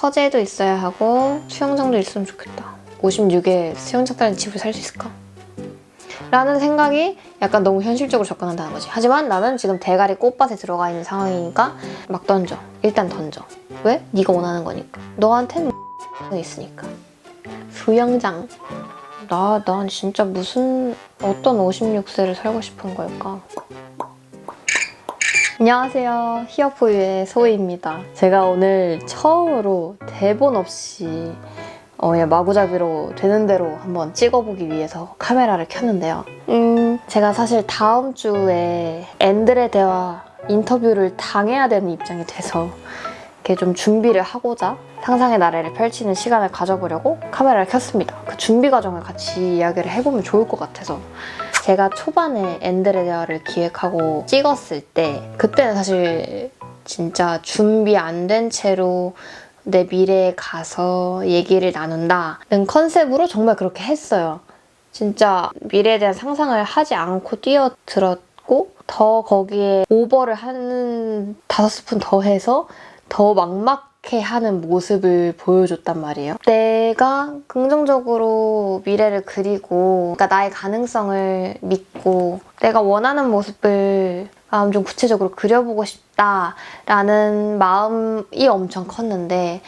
서재도 있어야 하고 수영장도 있으면 좋겠다. 56에 수영장 딸린 집을 살 수 있을까? 라는 생각이 약간 너무 현실적으로 접근한다는 거지. 하지만 나는 지금 대가리 꽃밭에 들어가 있는 상황이니까 막 던져. 일단 던져. 왜? 네가 원하는 거니까. 너한텐 있으니까. 수영장. 난 진짜 어떤 56세를 살고 싶은 걸까? 안녕하세요. 히어포유의 소희입니다. 제가 오늘 처음으로 대본 없이 그냥 마구잡이로 되는 대로 한번 찍어보기 위해서 카메라를 켰는데요. 제가 사실 다음 주에 앤드레 대와 인터뷰를 당해야 되는 입장이 돼서 이렇게 좀 준비를 하고자 상상의 나래를 펼치는 시간을 가져보려고 카메라를 켰습니다. 그 준비 과정을 같이 이야기를 해보면 좋을 것 같아서. 제가 초반에 앤드레 대화를 기획하고 찍었을 때 그때는 사실 진짜 준비 안 된 채로 내 미래에 가서 얘기를 나눈다는 컨셉으로 정말 그렇게 했어요. 진짜 미래에 대한 상상을 하지 않고 뛰어들었고 더 거기에 오버를 한 5스푼 더해서 더 막막해 하는 모습을 보여줬단 말이에요. 내가 긍정적으로 미래를 그리고 그러니까 나의 가능성을 믿고 내가 원하는 모습을 좀 구체적으로 그려보고 싶다라는 마음이 엄청 컸는데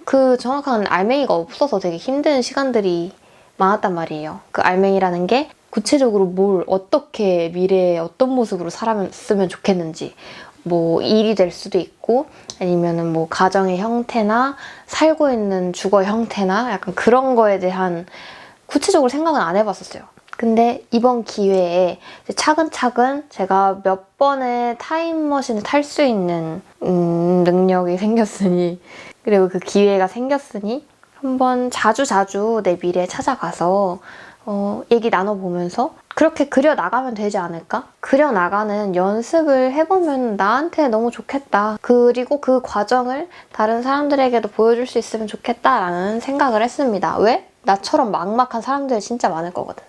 그 정확한 알맹이가 없어서 되게 힘든 시간들이 많았단 말이에요. 그 알맹이라는 게 구체적으로 어떻게 미래에 어떤 모습으로 살았으면 좋겠는지 뭐 일이 될 수도 있고 아니면은 뭐 가정의 형태나 살고 있는 주거 형태나 약간 그런 거에 대한 구체적으로 생각은 안 해봤었어요. 근데 이번 기회에 차근차근 제가 몇 번의 타임머신을 탈 수 있는 능력이 생겼으니 그리고 그 기회가 생겼으니 한번 자주자주 내 미래에 찾아가서 얘기 나눠보면서 그렇게 그려나가면 되지 않을까? 그려나가는 연습을 해보면 나한테 너무 좋겠다. 그리고 그 과정을 다른 사람들에게도 보여줄 수 있으면 좋겠다라는 생각을 했습니다. 왜? 나처럼 막막한 사람들이 진짜 많을 거거든.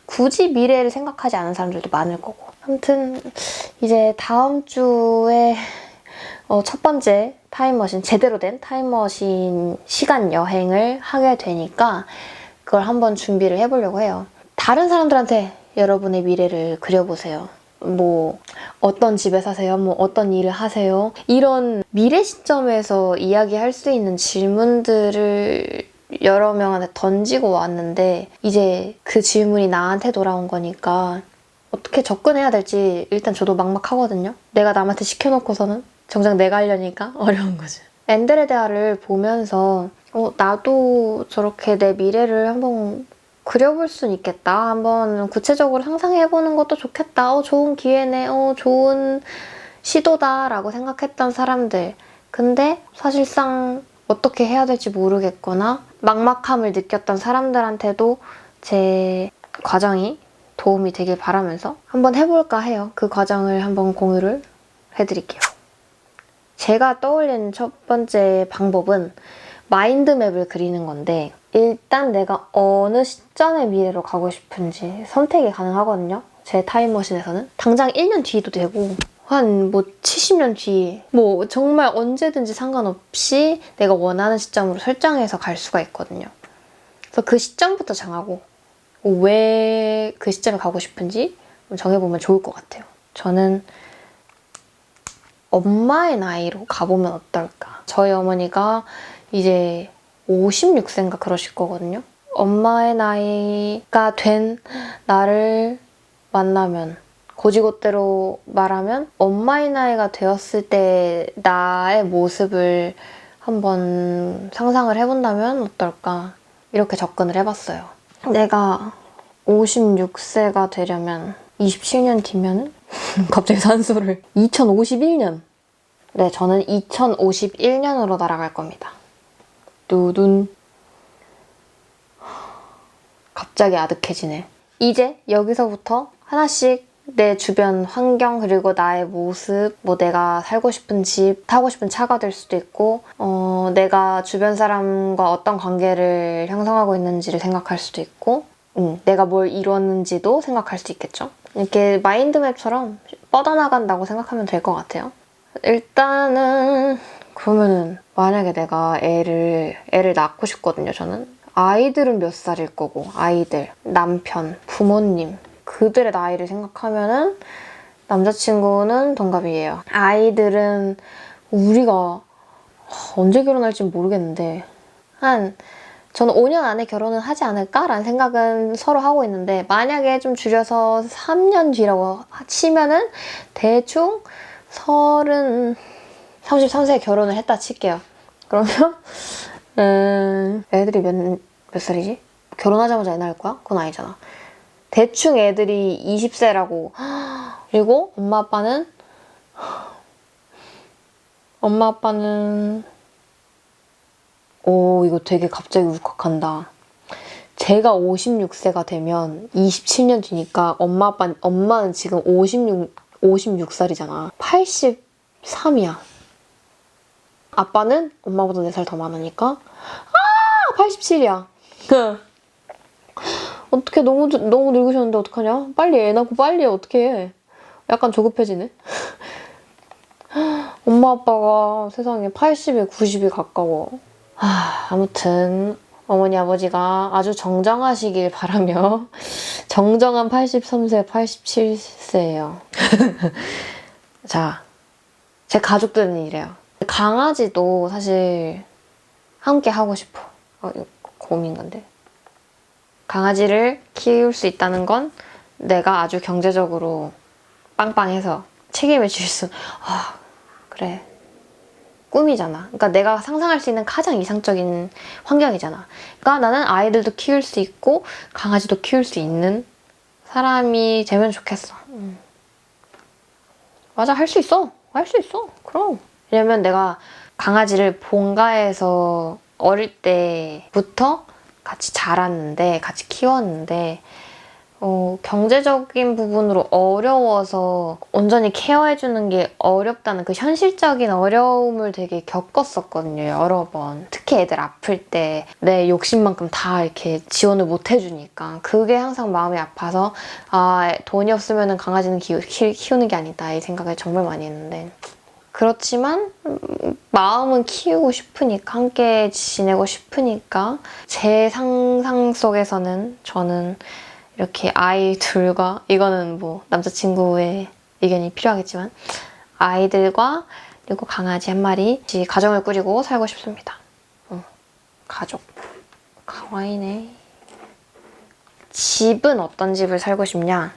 굳이 미래를 생각하지 않은 사람들도 많을 거고. 아무튼 이제 다음 주에 첫 번째 타임머신, 제대로 된 타임머신 시간 여행을 하게 되니까 그걸 한번 준비를 해보려고 해요. 다른 사람들한테 여러분의 미래를 그려보세요. 뭐 어떤 집에 사세요? 뭐 어떤 일을 하세요? 이런 미래 시점에서 이야기할 수 있는 질문들을 여러 명한테 던지고 왔는데 이제 그 질문이 나한테 돌아온 거니까 어떻게 접근해야 될지 일단 저도 막막하거든요. 내가 남한테 시켜놓고서는 정작 내가 하려니까 어려운 거죠. 앤드레 대화를 보면서 나도 저렇게 내 미래를 한번 그려볼 순 있겠다. 한번 구체적으로 상상해보는 것도 좋겠다. 좋은 기회네. 좋은 시도다 라고 생각했던 사람들. 근데 사실상 어떻게 해야 될지 모르겠거나 막막함을 느꼈던 사람들한테도 제 과정이 도움이 되길 바라면서 한번 해볼까 해요. 그 과정을 한번 공유를 해드릴게요. 제가 떠올린 첫 번째 방법은 마인드맵을 그리는 건데 일단 내가 어느 시점의 미래로 가고 싶은지 선택이 가능하거든요. 제 타임머신에서는. 당장 1년 뒤도 되고 한 70년 뒤 정말 언제든지 상관없이 내가 원하는 시점으로 설정해서 갈 수가 있거든요. 그래서 그 시점부터 정하고 왜 그 시점에 가고 싶은지 정해보면 좋을 것 같아요. 저는 엄마의 나이로 가보면 어떨까? 저희 어머니가 이제 56세인가 그러실 거거든요. 엄마의 나이가 된 나를 만나면 고지고대로 말하면 엄마의 나이가 되었을 때 나의 모습을 한번 상상을 해본다면 어떨까? 이렇게 접근을 해봤어요. 내가 56세가 되려면 27년 뒤면은 갑자기 산소를 2051년 네, 저는 2051년으로 날아갈 겁니다. 두둔 갑자기 아득해지네. 이제 여기서부터 하나씩 내 주변 환경 그리고 나의 모습 내가 살고 싶은 집, 타고 싶은 차가 될 수도 있고 내가 주변 사람과 어떤 관계를 형성하고 있는지를 생각할 수도 있고 내가 뭘 이뤘는지도 생각할 수 있겠죠. 이렇게 마인드맵처럼 뻗어나간다고 생각하면 될 것 같아요. 일단은 그러면은 만약에 내가 애를 낳고 싶거든요, 저는. 아이들은 몇 살일 거고, 아이들, 남편, 부모님, 그들의 나이를 생각하면은 남자친구는 동갑이에요. 아이들은 우리가 언제 결혼할지 모르겠는데 저는 5년 안에 결혼은 하지 않을까라는 생각은 서로 하고 있는데, 만약에 좀 줄여서 3년 뒤라고 치면은 대충 33세에 결혼을 했다 칠게요. 그러면 애들이 몇 살이지? 결혼하자마자 애 낳을 거야? 그건 아니잖아. 대충 애들이 20세라고. 그리고 엄마 아빠는 오, 이거 되게 갑자기 울컥한다. 제가 56세가 되면 27년 뒤니까 엄마는 지금 56살이잖아. 83이야. 아빠는 엄마보다 4살 더 많으니까 87이야. 어떻게 너무 늙으셨는데 어떡하냐? 빨리 애 낳고 빨리 어떻게 해. 약간 조급해지네. 엄마 아빠가 세상에 80에 90이 가까워. 아무튼 어머니 아버지가 아주 정정하시길 바라며 정정한 83세, 87세예요. 자, 제 가족들은 이래요. 강아지도 사실 함께 하고 싶어. 이거 고민 건데. 강아지를 키울 수 있다는 건 내가 아주 경제적으로 빵빵해서 책임을 질 수... 그래. 꿈이잖아. 그러니까 내가 상상할 수 있는 가장 이상적인 환경이잖아. 그러니까 나는 아이들도 키울 수 있고 강아지도 키울 수 있는 사람이 되면 좋겠어. 맞아, 할 수 있어. 할 수 있어. 그럼. 왜냐면 내가 강아지를 본가에서 어릴 때부터 같이 자랐는데, 같이 키웠는데, 경제적인 부분으로 어려워서 온전히 케어해주는 게 어렵다는 그 현실적인 어려움을 되게 겪었었거든요, 여러 번. 특히 애들 아플 때 내 욕심만큼 다 이렇게 지원을 못 해주니까. 그게 항상 마음이 아파서, 돈이 없으면 강아지는 키우는 게 아니다, 이 생각을 정말 많이 했는데. 그렇지만 마음은 키우고 싶으니까, 함께 지내고 싶으니까 제 상상 속에서는 저는 이렇게 아이 둘과, 이거는 뭐 남자친구의 의견이 필요하겠지만, 아이들과 그리고 강아지 한 마리 가정을 꾸리고 살고 싶습니다. 가족. 가와이네. 집은 어떤 집을 살고 싶냐?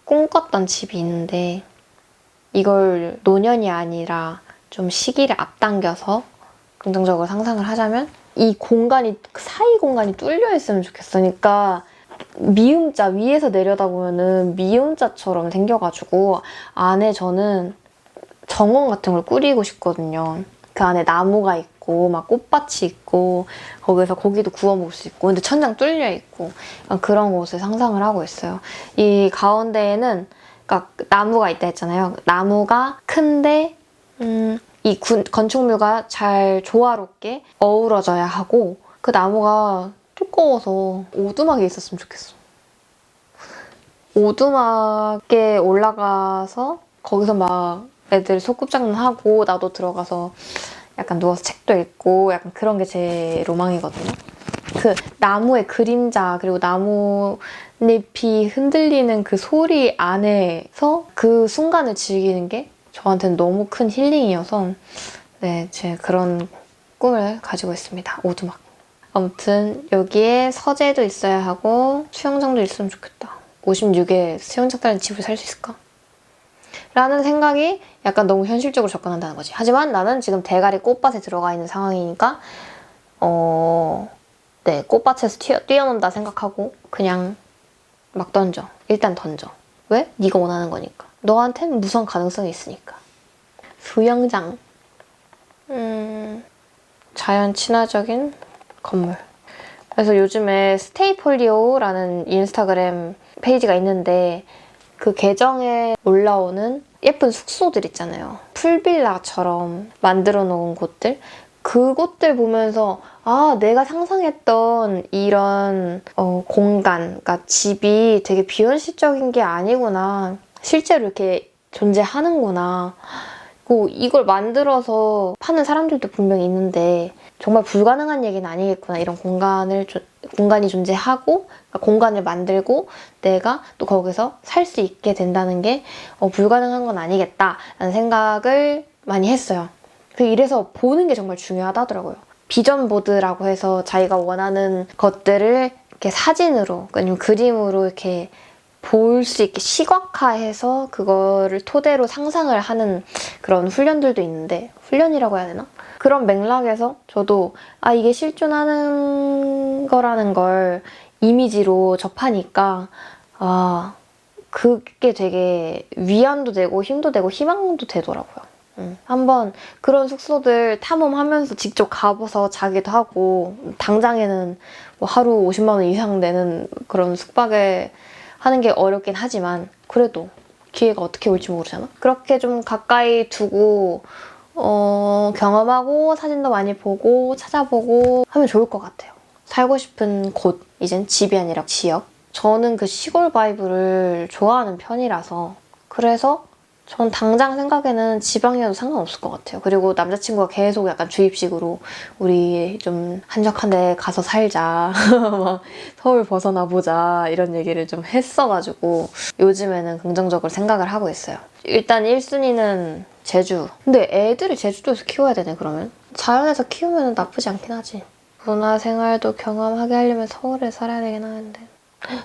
꿈꿨던 집이 있는데 이걸 노년이 아니라 좀 시기를 앞당겨서 긍정적으로 상상을 하자면 이 공간이, 사이 공간이 뚫려 있으면 좋겠어. 그러니까 미음자, 위에서 내려다보면은 미음자처럼 생겨가지고 안에 저는 정원 같은 걸 꾸리고 싶거든요. 그 안에 나무가 있고 막 꽃밭이 있고 거기서 고기도 구워 먹을 수 있고, 근데 천장 뚫려 있고 그런 곳을 상상을 하고 있어요. 이 가운데에는 그러니까 나무가 있다 했잖아요. 나무가 큰데 이 건축물과 잘 조화롭게 어우러져야 하고, 그 나무가 두꺼워서 오두막에 있었으면 좋겠어. 오두막에 올라가서 거기서 막 애들 소꿉장난하고 나도 들어가서 약간 누워서 책도 읽고 약간 그런 게 제 로망이거든요. 그 나무의 그림자, 그리고 나뭇잎이 흔들리는 그 소리 안에서 그 순간을 즐기는 게 저한테는 너무 큰 힐링이어서 네, 제 그런 꿈을 가지고 있습니다. 오두막. 아무튼 여기에 서재도 있어야 하고 수영장도 있으면 좋겠다. 56에 수영장 따른 집을 살 수 있을까? 라는 생각이 약간 너무 현실적으로 접근한다는 거지. 하지만 나는 지금 대가리 꽃밭에 들어가 있는 상황이니까 네, 꽃밭에서 뛰어논다 생각하고 그냥 막 던져. 일단 던져. 왜? 네가 원하는 거니까. 너한테는 무선 가능성이 있으니까. 수영장. 자연 친화적인 건물. 그래서 요즘에 스테이폴리오라는 인스타그램 페이지가 있는데 그 계정에 올라오는 예쁜 숙소들 있잖아요. 풀빌라처럼 만들어 놓은 곳들. 그곳들 보면서 내가 상상했던 이런 공간, 그러니까 집이 되게 비현실적인 게 아니구나. 실제로 이렇게 존재하는구나. 이걸 만들어서 파는 사람들도 분명히 있는데 정말 불가능한 얘기는 아니겠구나. 이런 공간이 존재하고 공간을 만들고 내가 또 거기서 살 수 있게 된다는 게 불가능한 건 아니겠다라는 생각을 많이 했어요. 이래서 보는 게 정말 중요하다 하더라고요. 비전 보드라고 해서 자기가 원하는 것들을 이렇게 사진으로 아니면 그림으로 이렇게 볼 수 있게 시각화해서 그거를 토대로 상상을 하는 그런 훈련들도 있는데, 훈련이라고 해야 되나? 그런 맥락에서 저도 이게 실존하는 거라는 걸 이미지로 접하니까 그게 되게 위안도 되고 힘도 되고 희망도 되더라고요. 한번 그런 숙소들 탐험하면서 직접 가봐서 자기도 하고, 당장에는 뭐 하루 50만 원 이상 내는 그런 숙박에 하는 게 어렵긴 하지만 그래도 기회가 어떻게 올지 모르잖아? 그렇게 좀 가까이 두고 경험하고 사진도 많이 보고 찾아보고 하면 좋을 것 같아요. 살고 싶은 곳, 이젠 집이 아니라 지역. 저는 그 시골 바이브를 좋아하는 편이라서, 그래서 전 당장 생각에는 지방이어도 상관없을 것 같아요. 그리고 남자친구가 계속 약간 주입식으로 우리 좀 한적한 데 가서 살자, 막 서울 벗어나 보자 이런 얘기를 좀 했어가지고 요즘에는 긍정적으로 생각을 하고 있어요. 일단 1순위는 제주. 근데 애들을 제주도에서 키워야 되네. 그러면 자연에서 키우면 나쁘지 않긴 하지. 문화생활도 경험하게 하려면 서울에 살아야 되긴 하는데,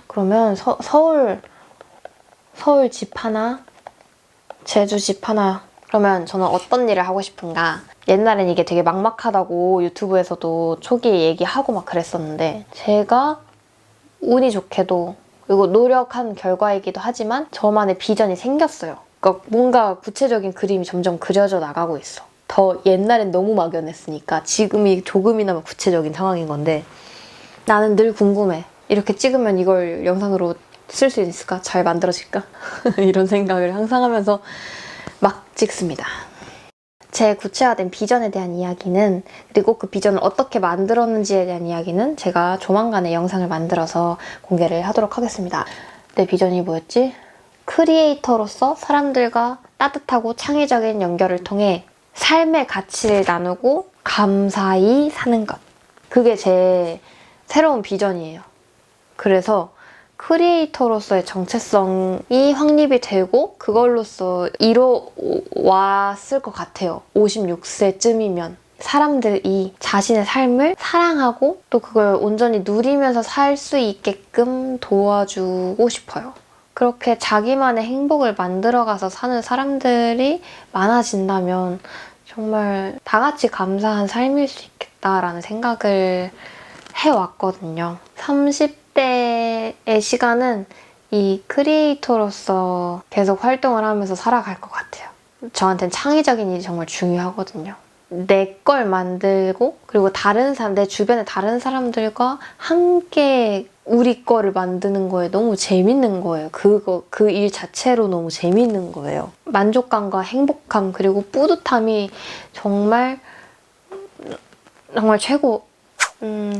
그러면 서울 집 하나, 제주 집 하나. 그러면 저는 어떤 일을 하고 싶은가? 옛날엔 이게 되게 막막하다고 유튜브에서도 초기에 얘기하고 막 그랬었는데, 제가 운이 좋게도, 그리고 노력한 결과이기도 하지만 저만의 비전이 생겼어요. 그러니까 뭔가 구체적인 그림이 점점 그려져 나가고 있어. 더 옛날엔 너무 막연했으니까 지금이 조금이나마 구체적인 상황인 건데, 나는 늘 궁금해. 이렇게 찍으면 이걸 영상으로 쓸 수 있을까? 잘 만들어질까? 이런 생각을 항상 하면서 막 찍습니다. 제 구체화된 비전에 대한 이야기는, 그리고 그 비전을 어떻게 만들었는지에 대한 이야기는 제가 조만간에 영상을 만들어서 공개를 하도록 하겠습니다. 내 비전이 뭐였지? 크리에이터로서 사람들과 따뜻하고 창의적인 연결을 통해 삶의 가치를 나누고 감사히 사는 것. 그게 제 새로운 비전이에요. 그래서 크리에이터로서의 정체성이 확립이 되고 그걸로써 이뤄왔을 것 같아요. 56세쯤이면. 사람들이 자신의 삶을 사랑하고 또 그걸 온전히 누리면서 살 수 있게끔 도와주고 싶어요. 그렇게 자기만의 행복을 만들어가서 사는 사람들이 많아진다면 정말 다 같이 감사한 삶일 수 있겠다라는 생각을 해왔거든요. 30대의 시간은 이 크리에이터로서 계속 활동을 하면서 살아갈 것 같아요. 저한테는 창의적인 일이 정말 중요하거든요. 내 걸 만들고, 그리고 내 주변의 다른 사람들과 함께 우리 거를 만드는 거에 너무 재밌는 거예요. 그 일 자체로 너무 재밌는 거예요. 만족감과 행복감, 그리고 뿌듯함이 정말 최고.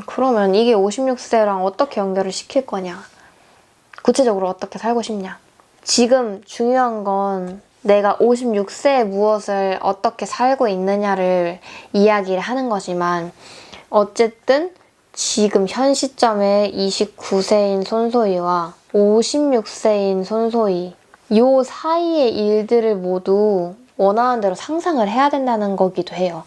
그러면 이게 56세랑 어떻게 연결을 시킬 거냐? 구체적으로 어떻게 살고 싶냐? 지금 중요한 건 내가 56세에 무엇을 어떻게 살고 있느냐를 이야기를 하는 거지만, 어쨌든 지금 현 시점에 29세인 손소희와 56세인 손소희, 요 사이의 일들을 모두 원하는 대로 상상을 해야 된다는 거기도 해요.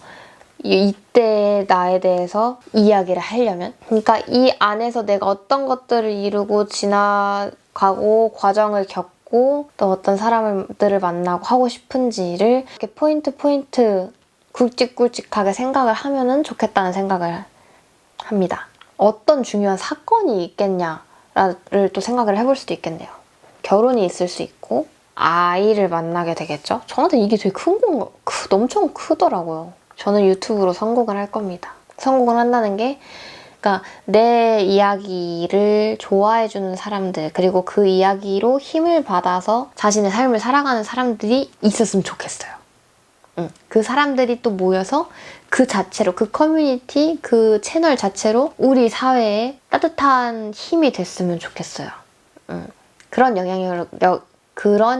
이때의 나에 대해서 이야기를 하려면, 그러니까 이 안에서 내가 어떤 것들을 이루고 지나가고 과정을 겪고 또 어떤 사람들을 만나고 하고 싶은지를 이렇게 포인트 굵직굵직하게 생각을 하면은 좋겠다는 생각을 합니다. 어떤 중요한 사건이 있겠냐를 또 생각을 해볼 수도 있겠네요. 결혼이 있을 수 있고 아이를 만나게 되겠죠. 저한테 이게 되게 엄청 크더라고요. 저는 유튜브로 성공을 할 겁니다. 성공을 한다는 게, 그러니까 내 이야기를 좋아해주는 사람들, 그리고 그 이야기로 힘을 받아서 자신의 삶을 살아가는 사람들이 있었으면 좋겠어요. 그 사람들이 또 모여서 그 자체로, 그 커뮤니티, 그 채널 자체로 우리 사회에 따뜻한 힘이 됐으면 좋겠어요. 그런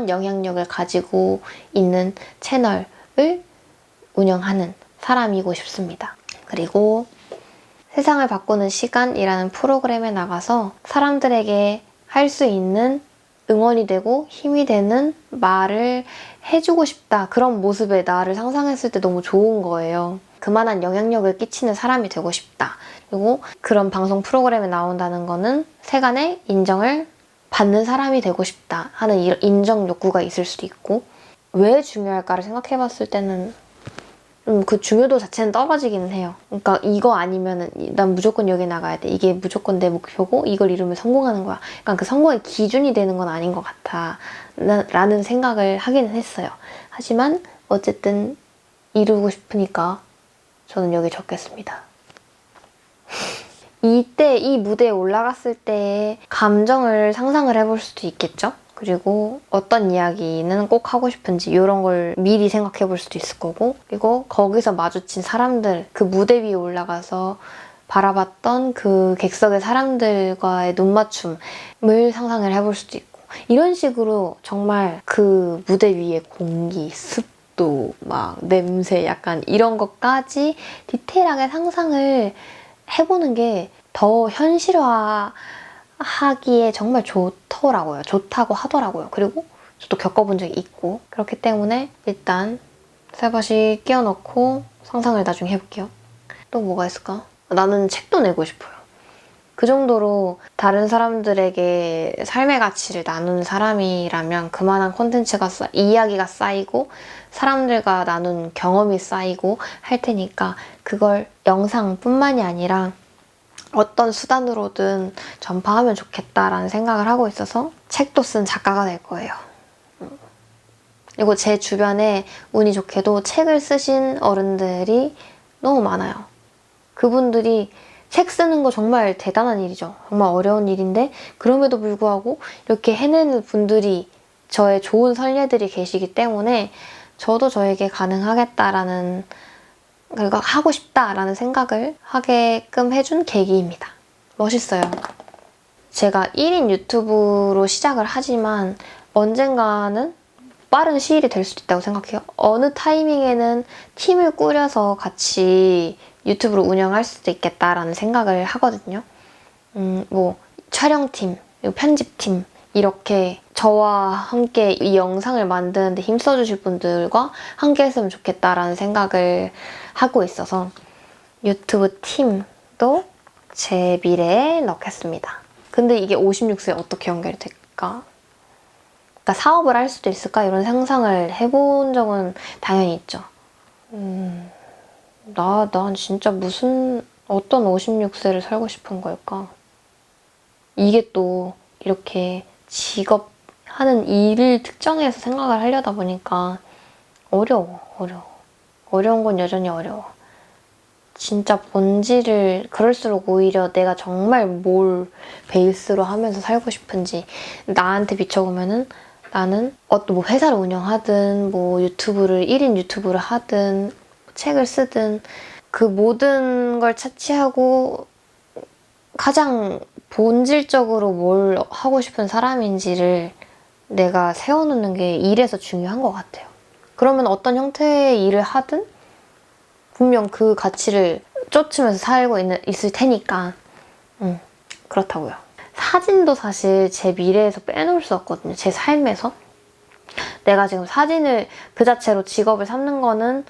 영향력을 가지고 있는 채널, 운영하는 사람이고 싶습니다. 그리고 세상을 바꾸는 시간이라는 프로그램에 나가서 사람들에게 할 수 있는 응원이 되고 힘이 되는 말을 해주고 싶다. 그런 모습의 나를 상상했을 때 너무 좋은 거예요. 그만한 영향력을 끼치는 사람이 되고 싶다. 그리고 그런 방송 프로그램에 나온다는 거는 세간의 인정을 받는 사람이 되고 싶다 하는 인정 욕구가 있을 수도 있고, 왜 중요할까를 생각해 봤을 때는 그 중요도 자체는 떨어지기는 해요. 그러니까 이거 아니면은 난 무조건 여기 나가야 돼. 이게 무조건 내 목표고 이걸 이루면 성공하는 거야. 그러니까 그 성공의 기준이 되는 건 아닌 것 같아. 라는 생각을 하기는 했어요. 하지만 어쨌든 이루고 싶으니까 저는 여기 적겠습니다. 이때 이 무대에 올라갔을 때의 감정을 상상을 해볼 수도 있겠죠? 그리고 어떤 이야기는 꼭 하고 싶은지 이런 걸 미리 생각해 볼 수도 있을 거고, 그리고 거기서 마주친 사람들, 그 무대 위에 올라가서 바라봤던 그 객석의 사람들과의 눈맞춤을 상상을 해볼 수도 있고, 이런 식으로 정말 그 무대 위의 공기, 습도, 막 냄새 약간 이런 것까지 디테일하게 상상을 해보는 게 더 현실화하기에 정말 좋다고 하더라고요. 그리고 저도 겪어본 적이 있고, 그렇기 때문에 일단 쌀밭이 끼워 넣고 상상을 나중에 해볼게요. 또 뭐가 있을까? 나는 책도 내고 싶어요. 그 정도로 다른 사람들에게 삶의 가치를 나누는 사람이라면 그만한 콘텐츠가 이야기가 쌓이고 사람들과 나눈 경험이 쌓이고 할 테니까 그걸 영상뿐만이 아니라 어떤 수단으로든 전파하면 좋겠다라는 생각을 하고 있어서 책도 쓴 작가가 될 거예요. 그리고 제 주변에 운이 좋게도 책을 쓰신 어른들이 너무 많아요. 그분들이 책 쓰는 거 정말 대단한 일이죠. 정말 어려운 일인데 그럼에도 불구하고 이렇게 해내는 분들이, 저의 좋은 선례들이 계시기 때문에 저도 저에게 가능하겠다라는, 그리고 하고 싶다라는 생각을 하게끔 해준 계기입니다. 멋있어요. 제가 1인 유튜브로 시작을 하지만 언젠가는 빠른 시일이 될 수도 있다고 생각해요. 어느 타이밍에는 팀을 꾸려서 같이 유튜브를 운영할 수도 있겠다라는 생각을 하거든요. 뭐 촬영팀, 그리고 편집팀, 이렇게 저와 함께 이 영상을 만드는데 힘써주실 분들과 함께 했으면 좋겠다라는 생각을 하고 있어서 유튜브 팀도 제 미래에 넣겠습니다. 근데 이게 56세에 어떻게 연결이 될까? 그러니까 사업을 할 수도 있을까? 이런 상상을 해본 적은 당연히 있죠. 난 진짜 어떤 56세를 살고 싶은 걸까? 이게 또 이렇게 직업 하는 일을 특정해서 생각을 하려다 보니까 어려워. 어려운 건 여전히 어려워. 진짜 본질을, 그럴수록 오히려 내가 정말 뭘 베이스로 하면서 살고 싶은지 나한테 비춰보면은, 나는 어떤 뭐 회사를 운영하든 뭐 1인 유튜브를 하든 책을 쓰든 그 모든 걸 차치하고 가장 본질적으로 뭘 하고 싶은 사람인지를 내가 세워놓는 게 일에서 중요한 것 같아요. 그러면 어떤 형태의 일을 하든 분명 그 가치를 쫓으면서 살고 있을 테니까 그렇다고요. 사진도 사실 제 미래에서 빼놓을 수 없거든요. 제 삶에서. 내가 지금 사진을 그 자체로 직업을 삼는 거는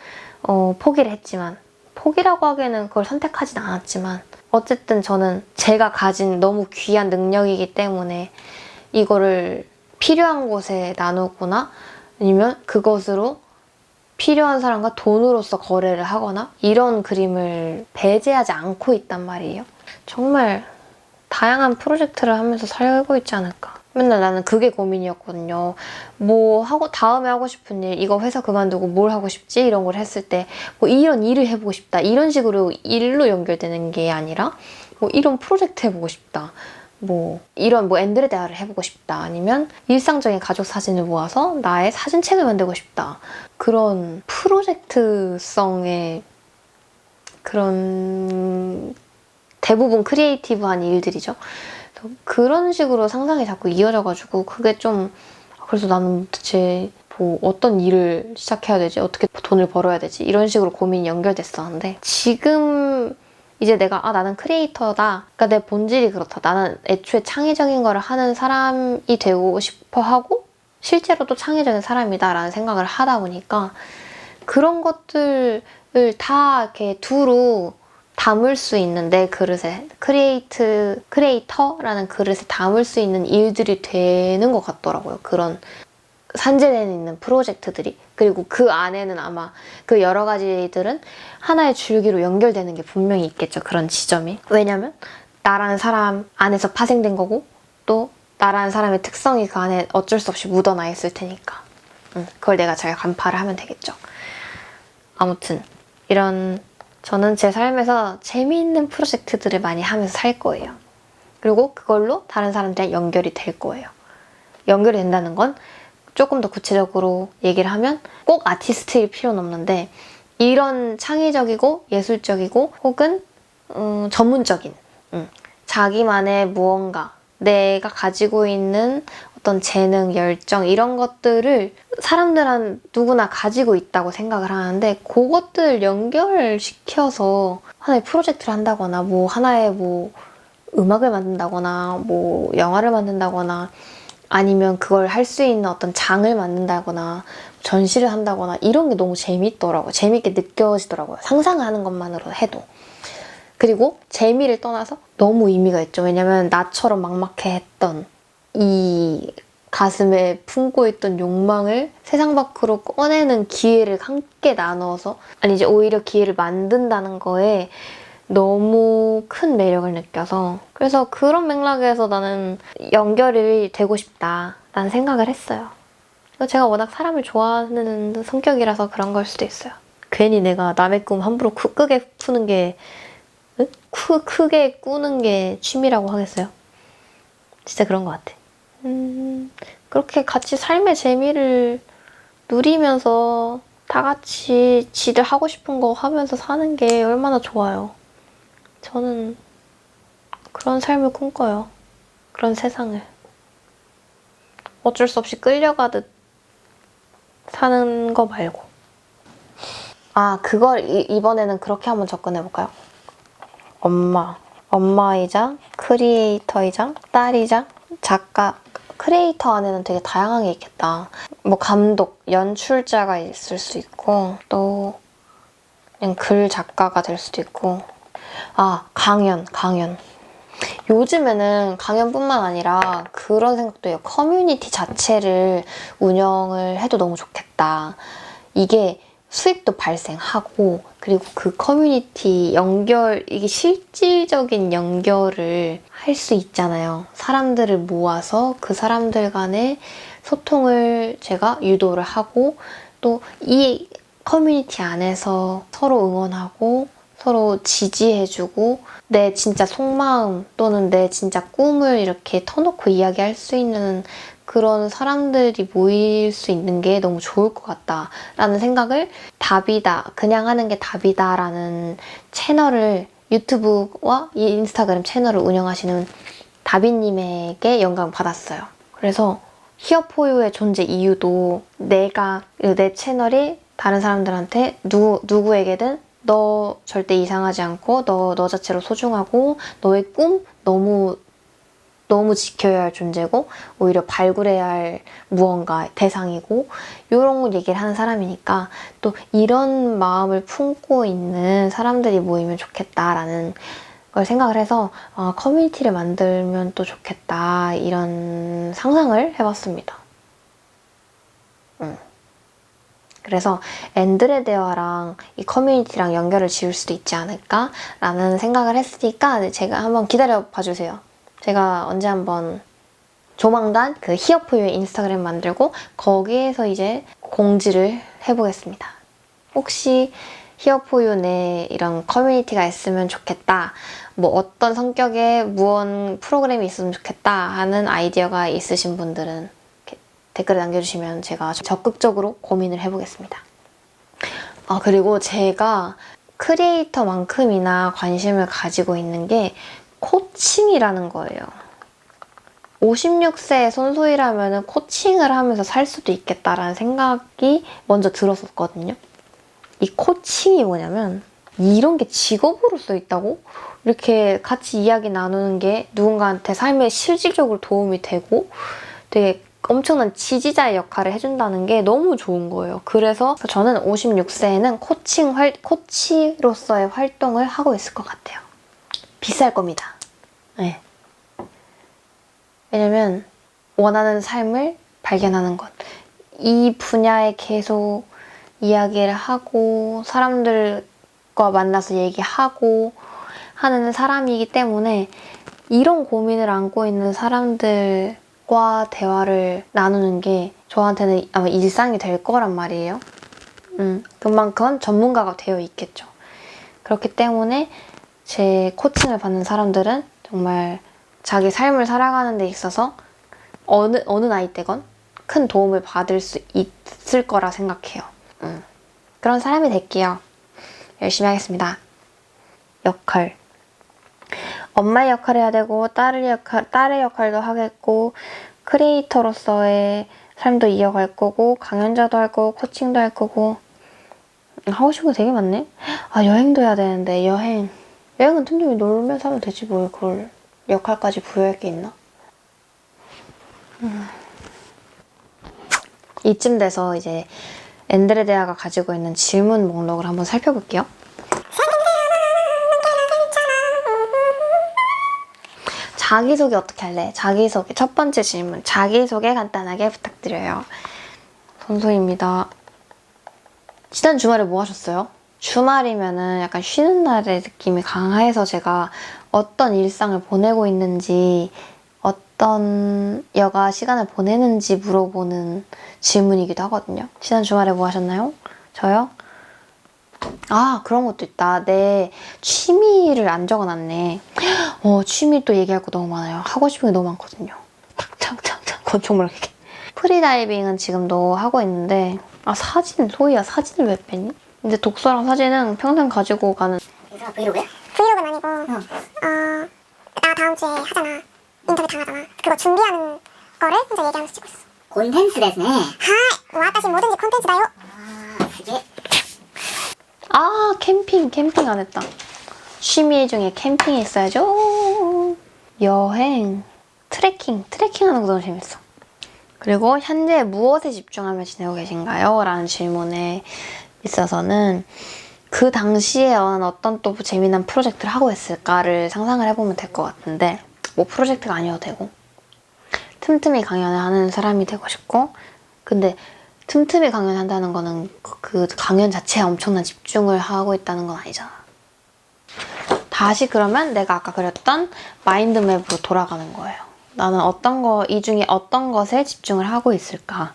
포기를 했지만, 포기라고 하기에는 그걸 선택하진 않았지만, 어쨌든 저는 제가 가진 너무 귀한 능력이기 때문에 이거를 필요한 곳에 나누거나 아니면 그것으로 필요한 사람과 돈으로서 거래를 하거나 이런 그림을 배제하지 않고 있단 말이에요. 정말 다양한 프로젝트를 하면서 살고 있지 않을까. 맨날 나는 그게 고민이었거든요. 다음에 하고 싶은 일, 이거 회사 그만두고 뭘 하고 싶지? 이런 걸 했을 때, 이런 일을 해보고 싶다. 이런 식으로 일로 연결되는 게 아니라, 이런 프로젝트 해보고 싶다. 이런 엔드레 대화를 해보고 싶다. 아니면 일상적인 가족 사진을 모아서 나의 사진책을 만들고 싶다. 그런 프로젝트성의 그런 대부분 크리에이티브한 일들이죠. 그런 식으로 상상이 자꾸 이어져가지고 그게 좀, 그래서 나는 도대체 뭐 어떤 일을 시작해야 되지? 어떻게 돈을 벌어야 되지? 이런 식으로 고민이 연결됐었는데 지금 이제 내가 나는 크리에이터다. 그러니까 내 본질이 그렇다. 나는 애초에 창의적인 거를 하는 사람이 되고 싶어 하고 실제로도 창의적인 사람이다 라는 생각을 하다 보니까 그런 것들을 다 이렇게 두루 담을 수 있는 내 그릇에 크리에이터라는 그릇에 담을 수 있는 일들이 되는 것 같더라고요. 그런 산재되어 있는 프로젝트들이. 그리고 그 안에는 아마 그 여러 가지들은 하나의 줄기로 연결되는 게 분명히 있겠죠. 그런 지점이. 왜냐면 나라는 사람 안에서 파생된 거고 또 나라는 사람의 특성이 그 안에 어쩔 수 없이 묻어나 있을 테니까 그걸 내가 잘 간파를 하면 되겠죠. 아무튼 저는 제 삶에서 재미있는 프로젝트들을 많이 하면서 살 거예요. 그리고 그걸로 다른 사람들이랑 연결이 될 거예요. 연결이 된다는 건 조금 더 구체적으로 얘기를 하면 꼭 아티스트일 필요는 없는데 이런 창의적이고 예술적이고 혹은 전문적인 자기만의 무언가 내가 가지고 있는 어떤 재능, 열정 이런 것들을 사람들은 누구나 가지고 있다고 생각을 하는데 그것들 연결시켜서 하나의 프로젝트를 한다거나 뭐 하나의 뭐 음악을 만든다거나 뭐 영화를 만든다거나 아니면 그걸 할 수 있는 어떤 장을 만든다거나 전시를 한다거나 이런 게 너무 재밌더라고요. 재밌게 느껴지더라고요. 상상하는 것만으로 해도. 그리고 재미를 떠나서 너무 의미가 있죠. 왜냐면 나처럼 막막해했던 이 가슴에 품고 있던 욕망을 세상 밖으로 꺼내는 기회를 함께 나눠서 아니 이제 오히려 기회를 만든다는 거에 너무 큰 매력을 느껴서 그래서 그런 맥락에서 나는 연결이 되고 싶다라는 생각을 했어요. 제가 워낙 사람을 좋아하는 성격이라서 그런 걸 수도 있어요. 괜히 내가 남의 꿈 함부로 크게 푸는 게 크게 꾸는 게 취미라고 하겠어요? 진짜 그런 것 같아. 그렇게 같이 삶의 재미를 누리면서 다 같이 지들 하고 싶은 거 하면서 사는 게 얼마나 좋아요. 저는 그런 삶을 꿈꿔요. 그런 세상을. 어쩔 수 없이 끌려가듯 사는 거 말고. 그걸 이번에는 그렇게 한번 접근해볼까요? 엄마이자 크리에이터이자 딸이자 작가. 크리에이터 안에는 되게 다양한 게 있겠다. 뭐 감독, 연출자가 있을 수 있고 또 그냥 글 작가가 될 수도 있고 강연. 요즘에는 강연뿐만 아니라 그런 생각도 해요. 커뮤니티 자체를 운영을 해도 너무 좋겠다. 이게 수익도 발생하고 그리고 그 커뮤니티 이게 실질적인 연결을 할 수 있잖아요. 사람들을 모아서 그 사람들 간의 소통을 제가 유도를 하고 또 이 커뮤니티 안에서 서로 응원하고 서로 지지해주고 내 진짜 속마음 또는 내 진짜 꿈을 이렇게 터놓고 이야기할 수 있는 그런 사람들이 모일 수 있는 게 너무 좋을 것 같다라는 생각을 답이다, 그냥 하는 게 답이다라는 채널을 유튜브와 인스타그램 채널을 운영하시는 다비님에게 영감받았어요. 그래서 히어포유의 존재 이유도 내 채널이 다른 사람들한테 누구에게든 너 절대 이상하지 않고 너 자체로 소중하고 너의 꿈 너무 지켜야 할 존재고 오히려 발굴해야 할 무언가 대상이고 이런 걸 얘기를 하는 사람이니까 또 이런 마음을 품고 있는 사람들이 모이면 좋겠다라는 걸 생각을 해서 커뮤니티를 만들면 또 좋겠다 이런 상상을 해봤습니다. 그래서 앤드레 대화랑 이 커뮤니티랑 연결을 지을 수도 있지 않을까 라는 생각을 했으니까 제가 한번 기다려 봐주세요. 제가 언제 한번 조만간 그 히어포유의 인스타그램 만들고 거기에서 이제 공지를 해보겠습니다. 혹시 히어포유 내 이런 커뮤니티가 있으면 좋겠다, 뭐 어떤 성격의 무언 프로그램이 있으면 좋겠다 하는 아이디어가 있으신 분들은 댓글을 남겨주시면 제가 적극적으로 고민을 해보겠습니다. 그리고 제가 크리에이터만큼이나 관심을 가지고 있는 게 코칭이라는 거예요. 56세의 손소희라면 코칭을 하면서 살 수도 있겠다라는 생각이 먼저 들었었거든요. 이 코칭이 뭐냐면 이런 게 직업으로 써 있다고? 이렇게 같이 이야기 나누는 게 누군가한테 삶에 실질적으로 도움이 되고 되게 엄청난 지지자의 역할을 해준다는 게 너무 좋은 거예요. 그래서 저는 56세에는 코치로서의 활동을 하고 있을 것 같아요. 비쌀 겁니다. 네. 왜냐면 원하는 삶을 발견하는 것. 이 분야에 계속 이야기를 하고 사람들과 만나서 얘기하고 하는 사람이기 때문에 이런 고민을 안고 있는 사람들과 대화를 나누는 게 저한테는 아마 일상이 될 거란 말이에요. 그만큼 전문가가 되어 있겠죠. 그렇기 때문에 제 코칭을 받는 사람들은 정말 자기 삶을 살아가는 데 있어서 어느 나이대건 큰 도움을 받을 수 있을 거라 생각해요. 그런 사람이 될게요. 열심히 하겠습니다. 역할. 엄마의 역할을 해야 되고 딸의 역할도 하겠고 크리에이터로서의 삶도 이어갈 거고 강연자도 할 거고 코칭도 할 거고 하고 싶은 거 되게 많네. 아 여행도 해야 되는데 여행은 틈틈이 놀면서 하면 되지 뭘 그걸 역할까지 부여할 게 있나? 이쯤 돼서 이제 엔드레데아가 가지고 있는 질문 목록을 한번 살펴볼게요. 자기소개 어떻게 할래? 자기소개 첫 번째 질문. 자기소개 간단하게 부탁드려요. 손소희입니다. 지난 주말에 뭐 하셨어요? 주말이면은 약간 쉬는 날의 느낌이 강해서 제가 어떤 일상을 보내고 있는지 어떤 여가 시간을 보내는지 물어보는 질문이기도 하거든요. 지난 주말에 뭐 하셨나요? 저요? 아 그런 것도 있다. 내 취미를 안 적어놨네. 취미 또 얘기할 거 너무 많아요. 하고 싶은 게 너무 많거든요. 탁탁탁탁 권총물 이렇게. 프리다이빙은 지금도 하고 있는데 소희야 사진을 왜 빼니? 근데 독서랑 사진은 평생 가지고 가는. 이거 브이로그야? 브이로그는 아니고 나 다음 주에 하잖아. 인터뷰 당하잖아. 그거 준비하는 거를 혼자 얘기하면서 찍고 있어. 콘텐츠 데스네. 하이 와다시 뭐든지 콘텐츠다요. 그게 캠핑 안 했다. 취미 중에 캠핑이 있어야죠. 여행, 트레킹하는 거 너무 재밌어. 그리고 현재 무엇에 집중하며 지내고 계신가요? 라는 질문에 있어서는 그 당시에 어떤 또 재미난 프로젝트를 하고 있을까를 상상을 해보면 될 것 같은데 뭐 프로젝트가 아니어도 되고 틈틈이 강연을 하는 사람이 되고 싶고 근데 틈틈이 강연한다는 거는 그 강연 자체에 엄청난 집중을 하고 있다는 건 아니잖아. 다시 그러면 내가 아까 그렸던 마인드맵으로 돌아가는 거예요. 나는 이 중에 어떤 것에 집중을 하고 있을까?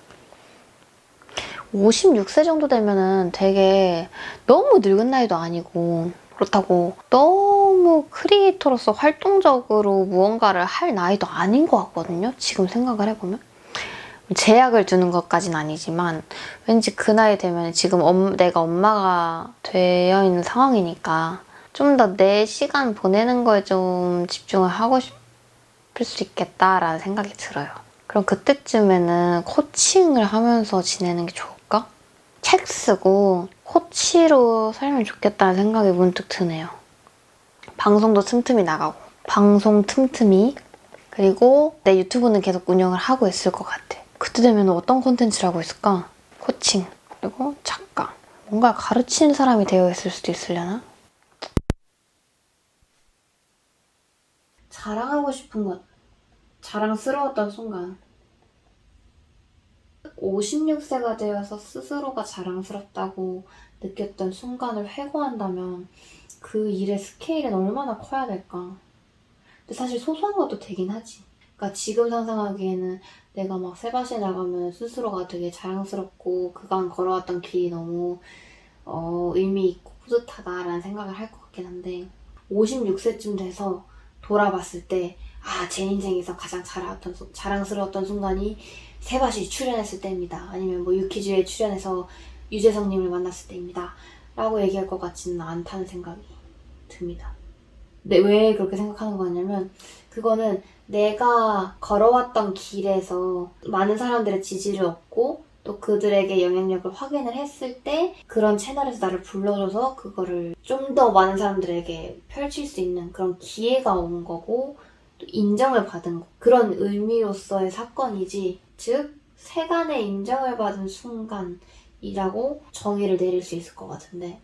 56세 정도 되면은 되게 너무 늙은 나이도 아니고 그렇다고 너무 크리에이터로서 활동적으로 무언가를 할 나이도 아닌 것 같거든요. 지금 생각을 해보면. 제약을 두는 것까지는 아니지만 왠지 그 나이 되면 지금 내가 엄마가 되어 있는 상황이니까 좀 더 내 시간 보내는 거에 좀 집중을 하고 싶을 수 있겠다라는 생각이 들어요. 그럼 그때쯤에는 코칭을 하면서 지내는 게 좋을까? 책 쓰고 코치로 살면 좋겠다는 생각이 문득 드네요. 방송도 틈틈이 나가고 방송 틈틈이 그리고 내 유튜브는 계속 운영을 하고 있을 것 같아. 그때 되면 어떤 콘텐츠를 하고 있을까? 코칭 그리고 작가 뭔가 가르치는 사람이 되어 있을 수도 있으려나? 자랑하고 싶은 것 자랑스러웠던 순간 56세가 되어서 스스로가 자랑스럽다고 느꼈던 순간을 회고한다면 그 일의 스케일은 얼마나 커야 될까? 근데 사실 소소한 것도 되긴 하지. 그러니까 지금 상상하기에는 내가 막 세바시에 나가면 스스로가 되게 자랑스럽고 그간 걸어왔던 길이 너무 의미 있고 뿌듯하다라는 생각을 할 것 같긴 한데 56세쯤 돼서 돌아봤을 때 제 인생에서 가장 자랑스러웠던 순간이 세바시 출연했을 때입니다. 아니면 뭐 유키즈에 출연해서 유재석님을 만났을 때입니다. 라고 얘기할 것 같지는 않다는 생각이 듭니다. 근데 왜 그렇게 생각하는 거냐면 그거는 내가 걸어왔던 길에서 많은 사람들의 지지를 얻고 또 그들에게 영향력을 확인을 했을 때 그런 채널에서 나를 불러줘서 그거를 좀 더 많은 사람들에게 펼칠 수 있는 그런 기회가 온 거고 또 인정을 받은 거. 그런 의미로서의 사건이지. 즉 세간의 인정을 받은 순간이라고 정의를 내릴 수 있을 것 같은데,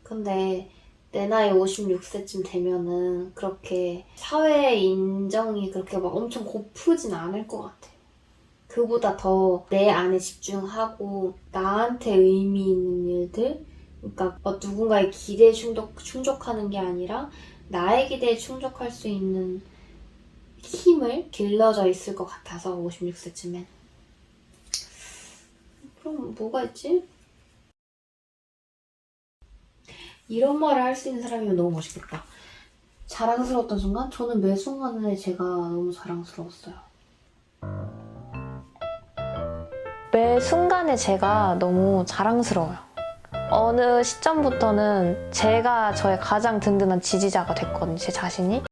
근데 내 나이 56세쯤 되면은 그렇게 사회의 인정이 그렇게 막 엄청 고프진 않을 것 같아. 그보다 더 내 안에 집중하고 나한테 의미 있는 일들, 그러니까 누군가의 기대에 충족하는 게 아니라 나의 기대에 충족할 수 있는 힘을 길러져 있을 것 같아서 56세쯤엔. 그럼 뭐가 있지? 이런 말을 할 수 있는 사람이면 너무 멋있겠다. 자랑스러웠던 순간? 저는 매 순간에 제가 너무 자랑스러웠어요. 매 순간에 제가 너무 자랑스러워요. 어느 시점부터는 제가 저의 가장 든든한 지지자가 됐거든요, 제 자신이.